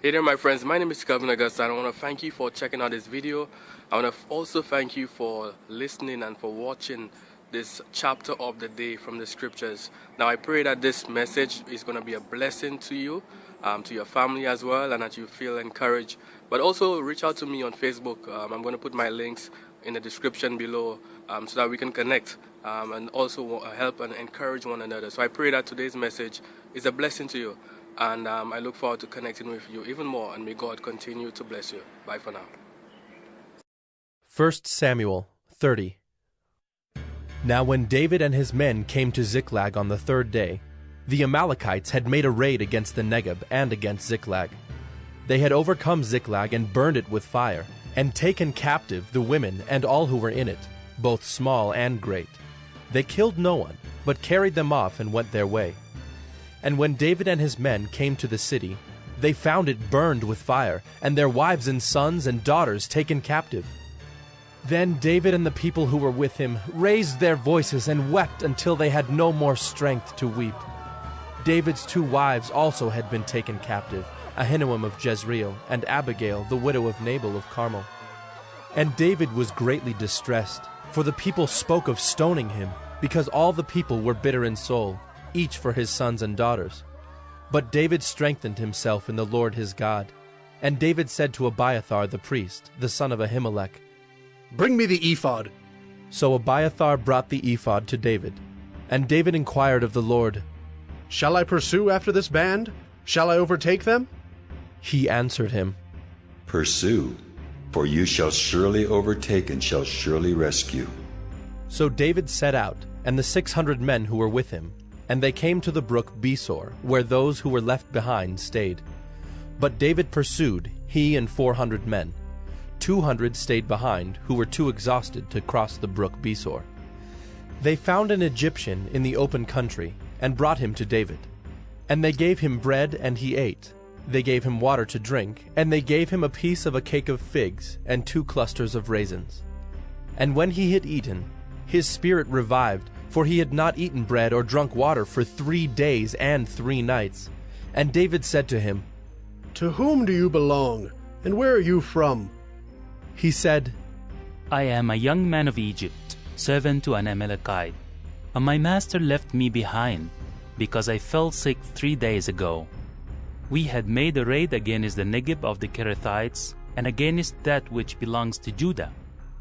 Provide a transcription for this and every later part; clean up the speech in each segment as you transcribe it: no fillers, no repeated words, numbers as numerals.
Hey there my friends, my name is Kevin Augusta and I want to thank you for checking out this video. I want to also thank you for listening and for watching this chapter of the day from the scriptures. Now I pray that this message is going to be a blessing to you, to your family as well, and that you feel encouraged. But also reach out to me on Facebook. I'm going to put my links in the description below so that we can connect and also help and encourage one another. So I pray that today's message is a blessing to you. And I look forward to connecting with you even more, and may God continue to bless you. Bye for now. 1 Samuel 30. Now when David and his men came to Ziklag on the third day, the Amalekites had made a raid against the Negeb and against Ziklag. They had overcome Ziklag and burned it with fire, and taken captive the women and all who were in it, both small and great. They killed no one, but carried them off and went their way. And when David and his men came to the city, they found it burned with fire, and their wives and sons and daughters taken captive. Then David and the people who were with him raised their voices and wept until they had no more strength to weep. David's two wives also had been taken captive, Ahinoam of Jezreel, and Abigail, the widow of Nabal of Carmel. And David was greatly distressed, for the people spoke of stoning him, because all the people were bitter in soul, each for his sons and daughters. But David strengthened himself in the Lord his God. And David said to Abiathar the priest, the son of Ahimelech, "Bring me the ephod." So Abiathar brought the ephod to David. And David inquired of the Lord, "Shall I pursue after this band? Shall I overtake them?" He answered him, "Pursue, for you shall surely overtake and shall surely rescue." So David set out, and the 600 men who were with him, and they came to the brook Besor, where those who were left behind stayed. But David pursued, he and 400 men. 200 stayed behind, who were too exhausted to cross the brook Besor. They found an Egyptian in the open country, and brought him to David. And they gave him bread, and he ate. They gave him water to drink, and they gave him a piece of a cake of figs, and 2 clusters of raisins. And when he had eaten, his spirit revived, for he had not eaten bread or drunk water for 3 days and 3 nights. And David said to him, "To whom do you belong, and where are you from?" He said, "I am a young man of Egypt, servant to an Amalekite. And my master left me behind, because I fell sick 3 days ago. We had made a raid against the Negeb of the Kerethites, and against that which belongs to Judah,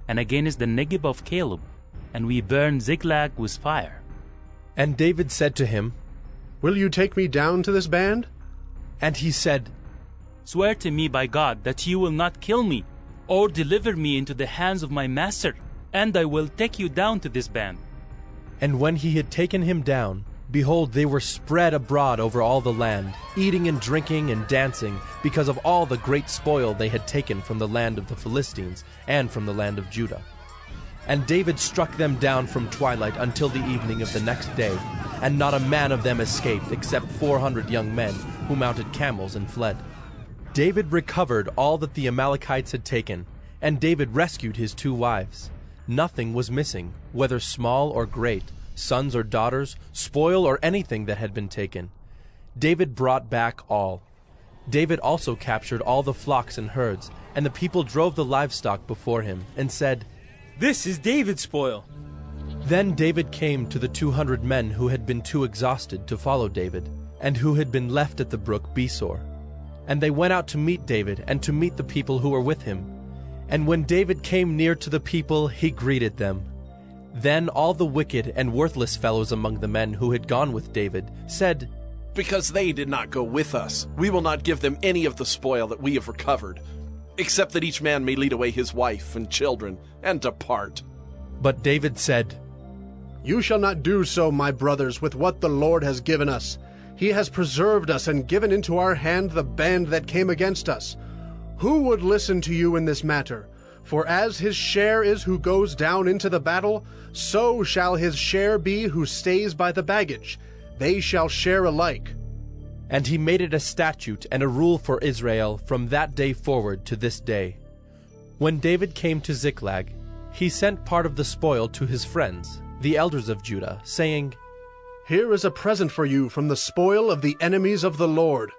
and against the Negeb of Caleb, and we burned Ziklag with fire." And David said to him, "Will you take me down to this band?" And he said, "Swear to me by God that you will not kill me, or deliver me into the hands of my master, and I will take you down to this band." And when he had taken him down, behold, they were spread abroad over all the land, eating and drinking and dancing, because of all the great spoil they had taken from the land of the Philistines and from the land of Judah. And David struck them down from twilight until the evening of the next day, and not a man of them escaped, except 400 young men, who mounted camels and fled. David recovered all that the Amalekites had taken, and David rescued his 2 wives. Nothing was missing, whether small or great, sons or daughters, spoil or anything that had been taken. David brought back all. David also captured all the flocks and herds, and the people drove the livestock before him, and said, "This is David's spoil." Then David came to the 200 men who had been too exhausted to follow David, and who had been left at the brook Besor. And they went out to meet David and to meet the people who were with him. And when David came near to the people, he greeted them. Then all the wicked and worthless fellows among the men who had gone with David said, "Because they did not go with us, we will not give them any of the spoil that we have recovered, except that each man may lead away his wife and children and depart." But David said, "You shall not do so, my brothers, with what the Lord has given us. He has preserved us and given into our hand the band that came against us. Who would listen to you in this matter? For as his share is who goes down into the battle, so shall his share be who stays by the baggage. They shall share alike." And he made it a statute and a rule for Israel from that day forward to this day. When David came to Ziklag, he sent part of the spoil to his friends, the elders of Judah, saying, "Here is a present for you from the spoil of the enemies of the Lord."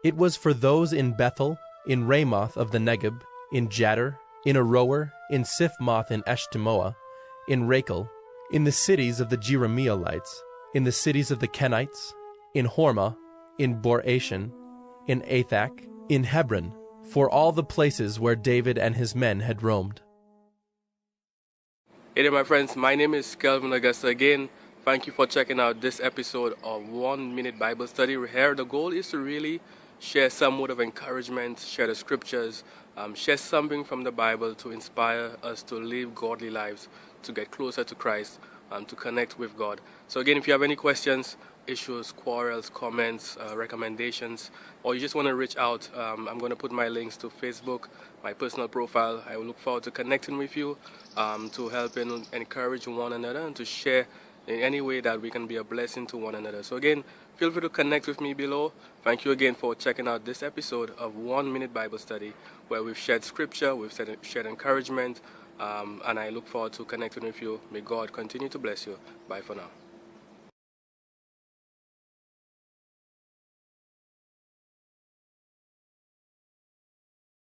It was for those in Bethel, in Ramoth of the Negeb, in Jadar, in Aroer, in Siphmoth in Eshtemoa, in Rachel, in the cities of the Jerahmeelites, in the cities of the Kenites, in Hormah, in Bor-Ashan, in Athak, in Hebron, for all the places where David and his men had roamed. Hey there, my friends. My name is Kelvin Augusta again. Thank you for checking out this episode of 1 Minute Bible Study. Here, the goal is to really share some word of encouragement, share the scriptures, share something from the Bible to inspire us to live godly lives, to get closer to Christ, to connect with God. So again, if you have any questions, issues, quarrels, comments, recommendations, or you just want to reach out, I'm going to put my links to Facebook, my personal profile. I will look forward to connecting with you, to help and encourage one another and to share in any way that we can be a blessing to one another. So again, feel free to connect with me below. Thank you again for checking out this episode of 1 Minute Bible Study, where we've shared scripture, we've shared encouragement, and I look forward to connecting with you. May God continue to bless you. Bye for now.